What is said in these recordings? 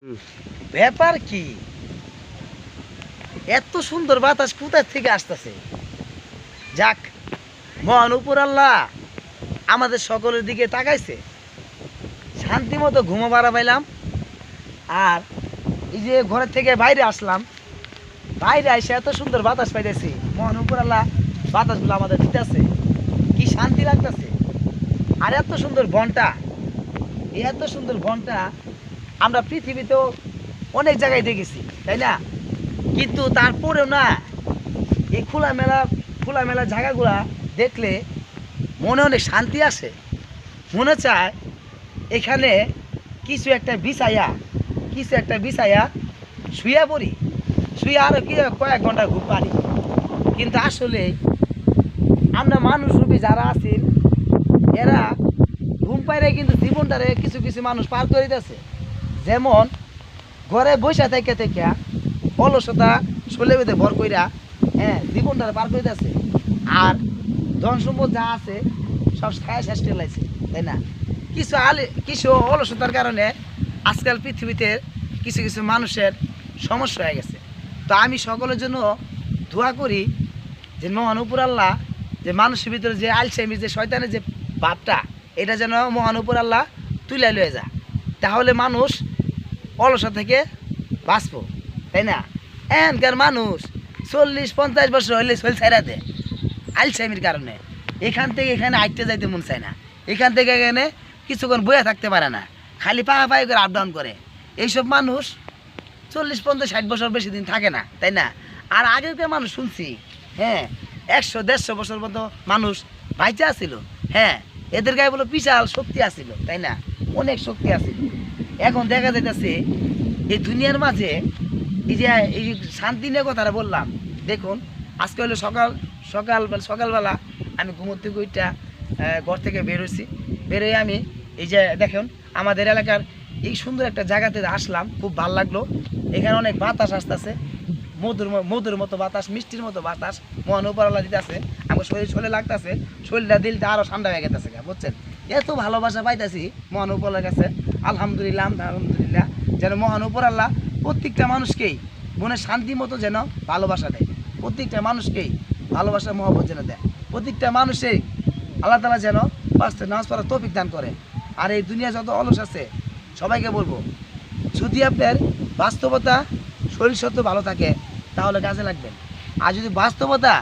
হুম। ব্যাপার কি? এত সুন্দর বাতাস কোথা থেকে আসতেছে? যাক, মহান উপর আল্লাহ আমাদের সকলের দিকে তাকাইছে, শান্তি মতো ঘুমো পাড়া পাইলাম। আর এই যে ঘরের থেকে বাইরে আসলাম, বাইরে এসে এত সুন্দর বাতাস পাইতেছি। মহান উপর আল্লাহ বাতাসগুলো আমাদের দিতেছে, কি শান্তি লাগতেছে। আর এত সুন্দর বনটা, এই এত সুন্দর বনটা আমরা পৃথিবীতেও অনেক জায়গায় দেখেছি, তাই না? কিন্তু তারপরেও না, এই খোলামেলা জায়গাগুলা দেখলে মনে অনেক শান্তি আসে। মনে চায় এখানে কিছু একটা বিছাইয়া শুয়ে পড়ি, শুয়ে আরও কি কয়েক ঘন্টা ঘুম পারি। কিন্তু আসলে আমরা মানুষ রূপী যারা আছি, এরা ঘুম পাইরে কিন্তু জীবনটারে কিছু কিছু মানুষ পার করে দিতেছে। যেমন ঘরে বসে থেকে থেকে অলসতা শোলে বেঁধে ভর কইরা জীবনটা পার করে দিতেছে। আর ধন সম্পদ যা আছে সব খায় শেষ করে লাইছে, তাই না? কিছু অলসতার কারণে আজকাল পৃথিবীতে কিছু কিছু মানুষের সমস্যা হয়ে গেছে। তো আমি সকলের জন্য দোয়া করি যে মহান উপর আল্লাহ যে মানুষের ভিতরে যে আলসাইমির যে শয়তানের যে ভাবটা, এটা যেন মহান উপর আল্লাহ তুলে লয়ে যা, তাহলে মানুষ অলসতা থেকে বাঁচবো, তাই না? এনকার মানুষ 40-50 বছর হইলে শরীর ছাইরা দেয় আলসাইমির কারণে। এখান থেকে এখানে আইতে যাইতে মন চায় না, এখান থেকে এখানে কিছুক্ষণ বয়ে থাকতে পারে না, খালি পায়ে করে আপ ডাউন করে। এইসব মানুষ 40-50-60 বছর বেশি দিন থাকে না, তাই না? আর আগেকার মানুষ শুনছি 100-150 বছর মতো মানুষ বাইচা আছিল। এদের গায়ে বলো বিশাল শক্তি আছিল, তাই না? অনেক শক্তি আছিল। এখন দেখা যাইতেছে এই দুনিয়ার মাঝে এই যে এই শান্তি নিয়ে কথাটা বললাম, দেখুন আজকে হলো সকালবেলা আমি ঘুমোতে গইটা ঘর থেকে বেরোইছি। বেরোয় আমি এই যে দেখুন আমাদের এলাকার এই সুন্দর একটা জায়গাতে আসলাম, খুব ভালো লাগলো। এখানে অনেক বাতাস আসতেছে, মধুর মতো বাতাস, মিষ্টির মতো বাতাস মহান উপরওয়ালা দিতেছে। আমার শরীর লাগতেছে, শরীরটা দিলটা আরও ঠান্ডা হয়ে গেছে, বুঝছেন? এত ভালোবাসা পাইতেছি মহান উপরওয়ালার কাছে। আলহামদুলিল্লাহ যেন মহান উপরওয়ালা প্রত্যেকটা মানুষকেই মনে শান্তি মতো যেন ভালোবাসা দেয়, প্রত্যেকটা মানুষকেই ভালোবাসার মহব্বত যেন দেয়, প্রত্যেকটা মানুষেই আল্লাহ তাআলা যেন বাঁচতে নামাজ পড়ার তৌফিক দান করে। আর এই দুনিয়া যত অলস আছে সবাইকে বলবো, যদি আপনার বাস্তবতা শরীর স্বাস্থ্য ভালো থাকে তাহলে কাজে লাগবেন। আর যদি বাস্তবতা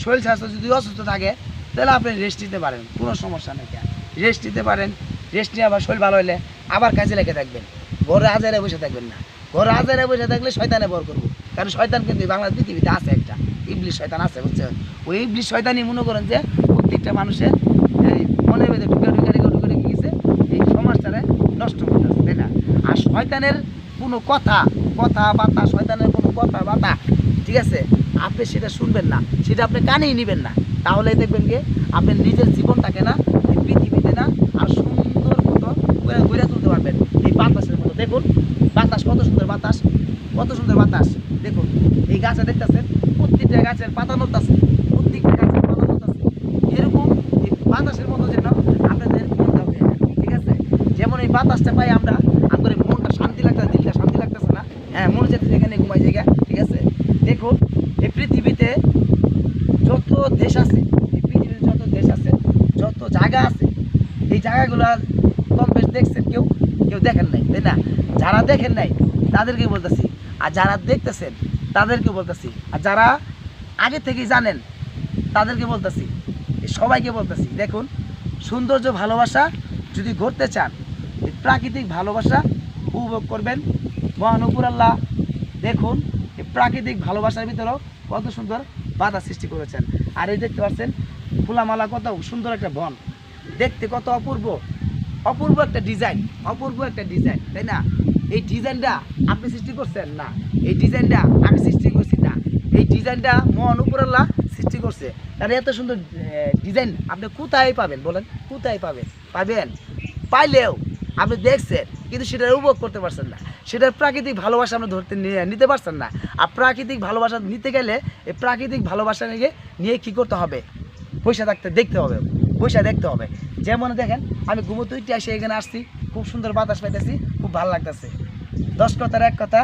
শরীর স্বাস্থ্য যদি অসুস্থ থাকে তাহলে আপনি রেস্ট নিতে পারেন, কোনো সমস্যা নেই। রেস্ট নিতে পারেন, রেস্ট নিয়ে আবার শরীর ভালো হলে আবার কাজে লেগে থাকবেন। ঘরে হাজারে বসে থাকবেন না, ঘরে হাজারে বসে থাকলে শয়তানে বর করবো। কারণ শয়তান কিন্তু বাংলাদেশ পৃথিবীতে আছে একটা, ইবলিশ শয়তান আছে, বুঝছেন? ওই ইবলিশ শয়তানই মনে করেন যে প্রত্যেকটা মানুষের এই মনের ভেতরে ঢুকে গিয়েছে, এই সমাজটারে নষ্ট করতেছে, তাই না? আর শয়তানের কোনো কথাবার্তা, শয়তানের কোনো কথাবার্তা, ঠিক আছে, আপনি সেটা শুনবেন না, সেটা আপনি কানেই নেবেন না। তাহলে দেখবেন কি আপনি নিজের জীবনটাকে না এই পৃথিবীতে না আর সুন্দর মতো গড়ে তুলতে পারবেন। এই বাতাসের মতো দেখুন, বাতাস কত সুন্দর, বাতাস দেখুন। এই গাছে দেখতেছেন প্রত্যেকটা গাছের পাতা নড়তেছে, এরকম এই বাতাসের মতো যেন আপনাদের মনটা হয়ে যায়, ঠিক আছে? যেমন এই বাতাসটা পাই আমরা, আমাদের মনটা শান্তি লাগতেছে, দিলটা শান্তি লাগতেছে না? মনে যেতে যেখানে ঘুমাই জায়গা, ঠিক আছে? দেখুন এই পৃথিবীতে যত দেশ আছে, যত জায়গা আছে, এই জায়গাগুলো কম বেশ দেখছেন, কেউ দেখেন নাই, তাই না? যারা দেখেন নাই তাদেরকে বলতেছি, আর যারা দেখতেছেন তাদেরকে বলতেছি, আর যারা আগে থেকেই জানেন তাদেরকে বলতেছি, সবাইকে বলতেছি, দেখুন সৌন্দর্য ভালোবাসা যদি ঘুরতে চান, এই প্রাকৃতিক ভালোবাসা উপভোগ করবেন। মহান উপর আল্লাহ দেখুন এই প্রাকৃতিক ভালোবাসার ভিতরেও কত সুন্দর বাধা সৃষ্টি করেছেন। আর এই দেখতে পাচ্ছেন ফুলামালা, কত সুন্দর একটা বন, দেখতে কত অপূর্ব একটা ডিজাইন, তাই না? এই ডিজাইনটা আপনি সৃষ্টি করছেন না, এই ডিজাইনটা আমি সৃষ্টি করছি না, এই ডিজাইনটা মহান উপর আল্লাহ সৃষ্টি করছে। তাহলে এত সুন্দর ডিজাইন আপনি কোথায় পাবেন বলেন? কোথায় পাবেন? পাইলেও আপনি দেখছেন কিন্তু সেটা উপভোগ করতে পারছেন না, সেটার প্রাকৃতিক ভালোবাসা আপনি নিতে পারছেন না। আর প্রাকৃতিক ভালোবাসা নিতে গেলে এই প্রাকৃতিক ভালোবাসা নিয়ে কী করতে হবে? দেখতে হবে। যেমন দেখেন আমি ঘুমোতে এসে এখানে আসছি, খুব সুন্দর বাতাস পাইতেছি, খুব ভালো লাগতেছে। 10 কথার এক কথা